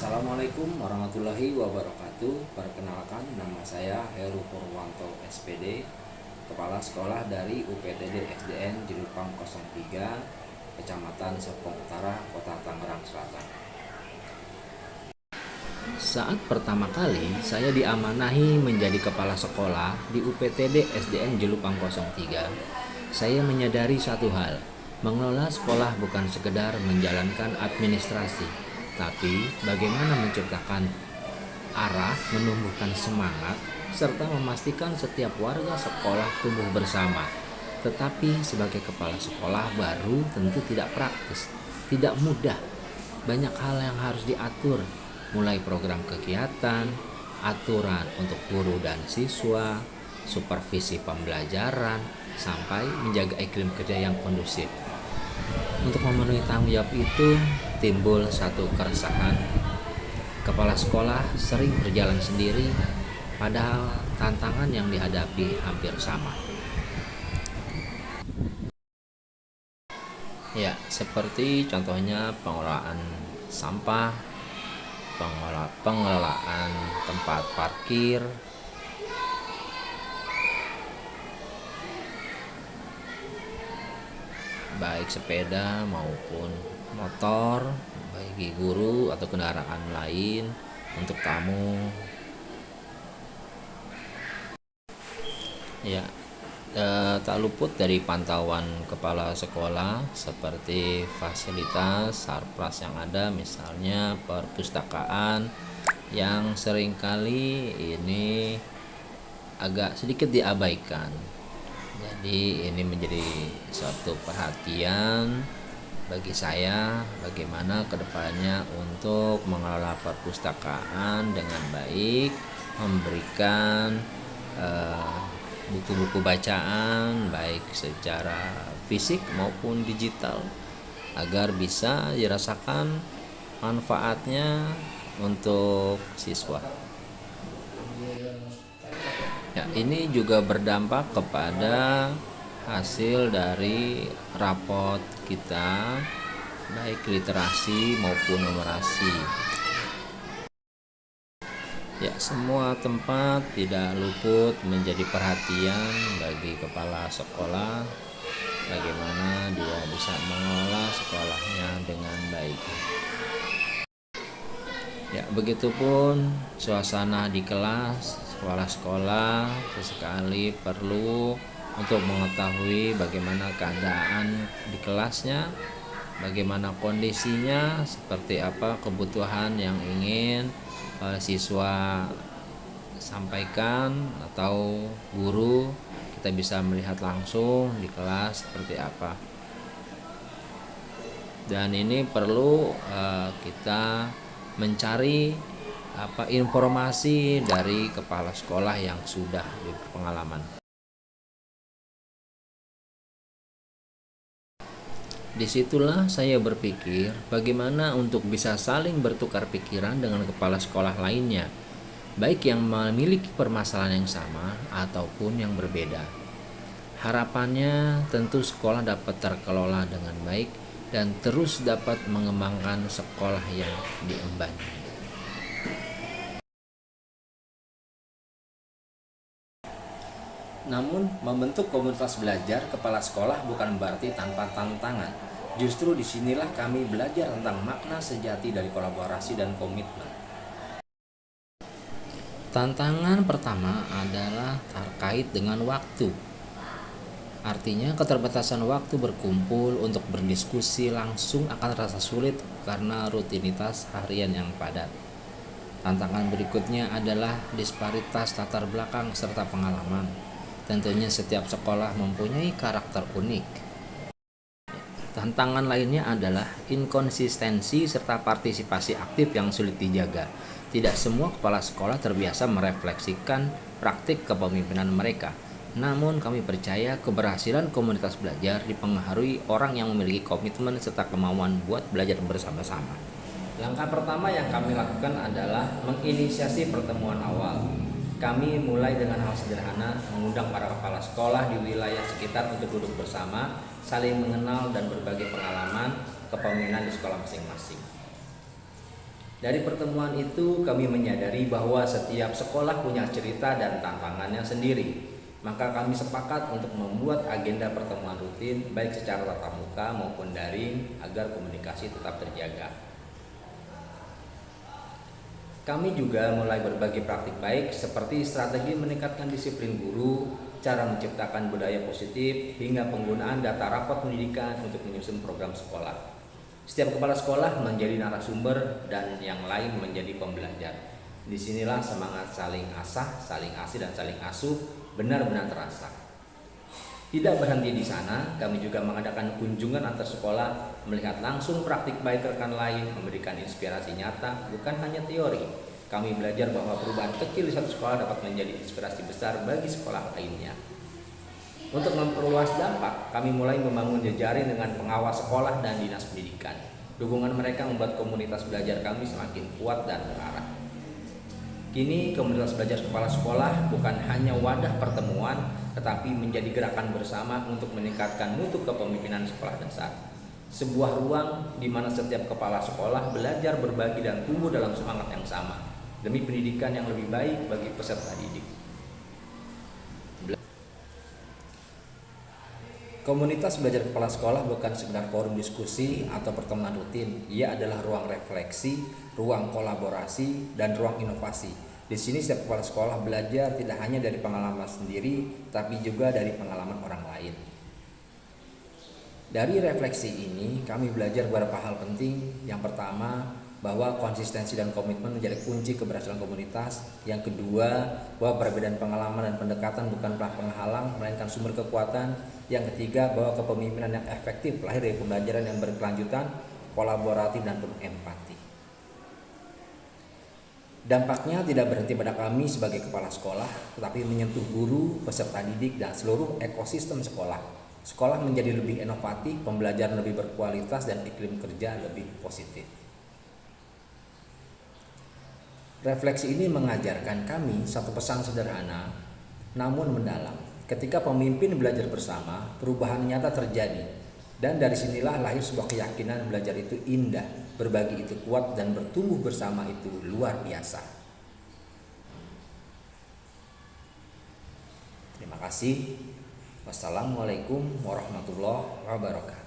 Assalamualaikum warahmatullahi wabarakatuh. Perkenalkan, nama saya Heru Purwanto SPD, Kepala Sekolah dari UPTD SDN Jelupang 03, Kecamatan Serpong Utara, Kota Tangerang Selatan. Saat pertama kali saya diamanahi menjadi kepala sekolah di UPTD SDN Jelupang 03, saya menyadari satu hal, mengelola sekolah bukan sekedar menjalankan administrasi, tapi bagaimana menciptakan arah, menumbuhkan semangat, serta memastikan setiap warga sekolah tumbuh bersama. Tetapi sebagai kepala sekolah baru tentu tidak praktis, tidak mudah. Banyak hal yang harus diatur, mulai program kegiatan, aturan untuk guru dan siswa, supervisi pembelajaran, sampai menjaga iklim kerja yang kondusif. Untuk memenuhi tanggung jawab itu, timbul satu keresahan. Kepala sekolah sering berjalan sendiri, padahal tantangan yang dihadapi hampir sama. Ya, seperti contohnya pengelolaan sampah, pengelolaan tempat parkir, baik sepeda maupun motor, bagi guru atau kendaraan lain untuk tamu. Ya, tak luput dari pantauan kepala sekolah seperti fasilitas sarpras yang ada, misalnya perpustakaan yang seringkali ini agak sedikit diabaikan. Jadi ini menjadi suatu perhatian bagi saya, bagaimana kedepannya untuk mengelola perpustakaan dengan baik, memberikan buku-buku bacaan baik secara fisik maupun digital agar bisa dirasakan manfaatnya untuk siswa. Ya, ini juga berdampak kepada hasil dari rapot kita, baik literasi maupun numerasi. Ya, semua tempat tidak luput menjadi perhatian bagi kepala sekolah, bagaimana dia bisa mengelola sekolahnya dengan baik. Ya, begitupun suasana di kelas, kepala sekolah sesekali perlu untuk mengetahui bagaimana keadaan di kelasnya, bagaimana kondisinya, seperti apa kebutuhan yang ingin siswa sampaikan atau guru, kita bisa melihat langsung di kelas seperti apa. Dan ini perlu kita mencari informasi dari kepala sekolah yang sudah berpengalaman. Disitulah saya berpikir bagaimana untuk bisa saling bertukar pikiran dengan kepala sekolah lainnya, baik yang memiliki permasalahan yang sama ataupun yang berbeda. Harapannya tentu sekolah dapat terkelola dengan baik dan terus dapat mengembangkan sekolah yang diembannya. Namun, membentuk komunitas belajar kepala sekolah bukan berarti tanpa tantangan. Justru disinilah kami belajar tentang makna sejati dari kolaborasi dan komitmen. Tantangan pertama adalah terkait dengan waktu. Artinya keterbatasan waktu berkumpul untuk berdiskusi langsung akan terasa sulit karena rutinitas harian yang padat. Tantangan berikutnya adalah disparitas latar belakang serta pengalaman. Tentunya setiap sekolah mempunyai karakter unik. Tantangan lainnya adalah inkonsistensi serta partisipasi aktif yang sulit dijaga. Tidak semua kepala sekolah terbiasa merefleksikan praktik kepemimpinan mereka. Namun kami percaya keberhasilan komunitas belajar dipengaruhi orang yang memiliki komitmen serta kemauan buat belajar bersama-sama. Langkah pertama yang kami lakukan adalah menginisiasi pertemuan awal. Kami mulai dengan hal sederhana, mengundang para kepala sekolah di wilayah sekitar untuk duduk bersama, saling mengenal dan berbagi pengalaman kepemimpinan di sekolah masing-masing. Dari pertemuan itu kami menyadari bahwa setiap sekolah punya cerita dan tantangannya sendiri. Maka kami sepakat untuk membuat agenda pertemuan rutin baik secara tatap muka maupun daring agar komunikasi tetap terjaga. Kami juga mulai berbagi praktik baik seperti strategi meningkatkan disiplin guru, cara menciptakan budaya positif, hingga penggunaan data rapot pendidikan untuk menyusun program sekolah. Setiap kepala sekolah menjadi narasumber dan yang lain menjadi pembelajar. Disinilah semangat saling asah, saling asih, dan saling asuh benar-benar terasa. Tidak berhenti di sana, kami juga mengadakan kunjungan antar sekolah, melihat langsung praktik baik rekan lain, memberikan inspirasi nyata, bukan hanya teori. Kami belajar bahwa perubahan kecil di satu sekolah dapat menjadi inspirasi besar bagi sekolah lainnya. Untuk memperluas dampak, kami mulai membangun jejaring dengan pengawas sekolah dan dinas pendidikan. Dukungan mereka membuat komunitas belajar kami semakin kuat dan terarah. Kini komunitas belajar kepala sekolah bukan hanya wadah pertemuan, tetapi menjadi gerakan bersama untuk meningkatkan mutu kepemimpinan sekolah dasar. Sebuah ruang di mana setiap kepala sekolah belajar berbagi dan tumbuh dalam semangat yang sama, demi pendidikan yang lebih baik bagi peserta didik. Komunitas belajar kepala sekolah bukan sekedar forum diskusi atau pertemuan rutin. Ia adalah ruang refleksi, ruang kolaborasi, dan ruang inovasi. Di sini setiap kepala sekolah belajar tidak hanya dari pengalaman sendiri, tapi juga dari pengalaman orang lain. Dari refleksi ini, kami belajar beberapa hal penting. Yang pertama, bahwa konsistensi dan komitmen menjadi kunci keberhasilan komunitas. Yang kedua, bahwa perbedaan pengalaman dan pendekatan bukanlah penghalang, melainkan sumber kekuatan. Yang ketiga, bahwa kepemimpinan yang efektif lahir dari pembelajaran yang berkelanjutan, kolaboratif, dan penuh empati. Dampaknya tidak berhenti pada kami sebagai kepala sekolah, tetapi menyentuh guru, peserta didik, dan seluruh ekosistem sekolah. Sekolah menjadi lebih inovatif, pembelajaran lebih berkualitas, dan iklim kerja lebih positif. Refleksi ini mengajarkan kami satu pesan sederhana namun mendalam. Ketika pemimpin belajar bersama, perubahan nyata terjadi. Dan dari sinilah lahir sebuah keyakinan belajar itu indah, berbagi itu kuat, dan bertumbuh bersama itu luar biasa. Terima kasih. Wassalamualaikum warahmatullahi wabarakatuh.